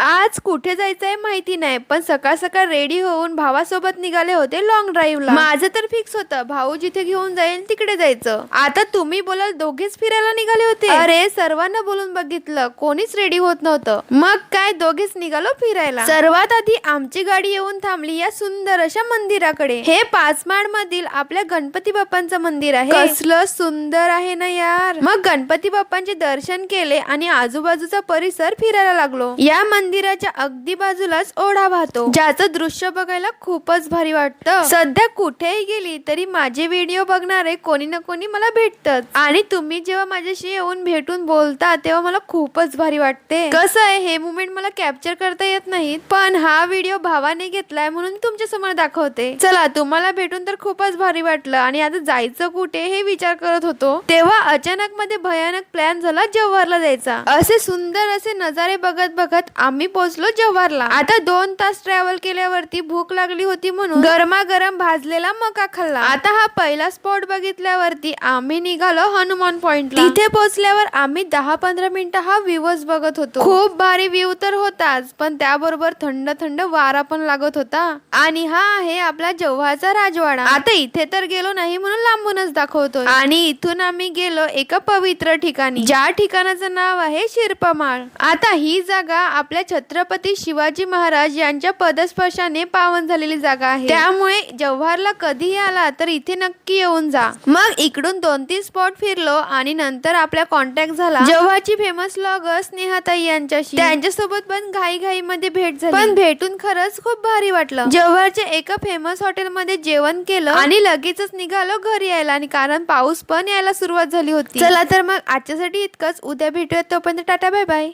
आज कुठे जायचंय माहिती नाही, पण सकाळ सकाळ रेडी होऊन भावासोबत निघाले होते लॉंग ड्राईव्हला. माझं तर फिक्स होतं भाऊ जिथे घेऊन जाईल तिकडे जायचं. आता तुम्ही बोलाल दोघेच फिरायला निघाले होते. अरे सर्वांना बोलून बघितलं, कोणीच रेडी होत नव्हतं. मग काय दोघेच निघालो फिरायला. सर्वात आधी आमची गाडी येऊन थांबली या सुंदर अशा मंदिराकडे. हे पाचमाड मधील आपल्या गणपती बाप्पांचं मंदिर आहे. कसलं सुंदर आहे ना यार. मग गणपती बाप्पांचे दर्शन केले आणि आजूबाजूचा परिसर फिरायला लागलो. या मंदिराच्या अगदी बाजूलाच ओढा वाहतो, ज्याचं दृश्य बघायला खूपच भारी वाटतं. सध्या कुठेही गेली तरी माझे व्हिडिओ बघणारे कोणी ना कोणी मला भेटतात आणि तुम्ही जेव्हा माझ्याशी येऊन भेटून बोलता तेव्हा मला खूपच भारी वाटते. कसं आहे, हे मुमेंट मला कॅप्चर करता येत नाहीत, पण हा व्हिडिओ भावाने घेतलाय म्हणून तुमच्या समोर दाखवते. चला, तुम्हाला भेटून तर खूपच भारी वाटलं आणि आता जायचं कुठे हे विचार करत होतो तेव्हा अचानक मध्ये भयानक प्लॅन झाला जव्हारला जायचा. असे सुंदर असे नजारे बघत बघत आम्ही पोहोचलो जव्हारला. आता 2 तास ट्रॅव्हल केल्यावरती भूक लागली होती म्हणून गरमागरम भाजलेला मका खाल्ला. आता हा पहिला स्पॉट बघितल्यावरती आम्ही निघालो हनुमान पॉइंटला. तिथे पोहोचल्यावर आम्ही 10-15 मिनिटं हा व्ह्यूच बघत होतो. खूप भारी व्ह्यू तर होताच, पण त्याबरोबर थंड थंड वारा पण लागत होता. आणि हा आहे आपला जव्हारचा राजवाडा. आता इथे तर गेलो नाही म्हणून लांबूनच दाखवतोय. आणि इथून आम्ही गेलो एका पवित्र ठिकाणी, ज्या ठिकाणाचं नाव आहे शिरपमाळ. आता ही जागा आपल्या छत्रपती शिवाजी महाराज यांच्या पदस्पर्शाने पावन झालेली जागा आहे. त्यामुळे जव्हारला कधीही आला तर इथे नक्की येऊन जा. मग इकडून 2-3 स्पॉट फिरलो आणि नंतर आपला कॉन्टॅक्ट झाला जव्हारची फेमस ब्लॉगर स्नेहाताई यांच्याशी. त्यांच्यासोबत पण घाई मध्ये भेट झाली, पण भेटून खरंच खूप भारी वाटलं. जव्हारच्या एका फेमस हॉटेलमध्ये जेवण केलं आणि लगेचच निघालो घरी यायला, आणि कारण पाऊस पण यायला सुरुवात झाली होती. चला तर मग आजच्यासाठी इतकंच. उद्या भेटूयात, तोपर्यंत टाटा बाय बाय.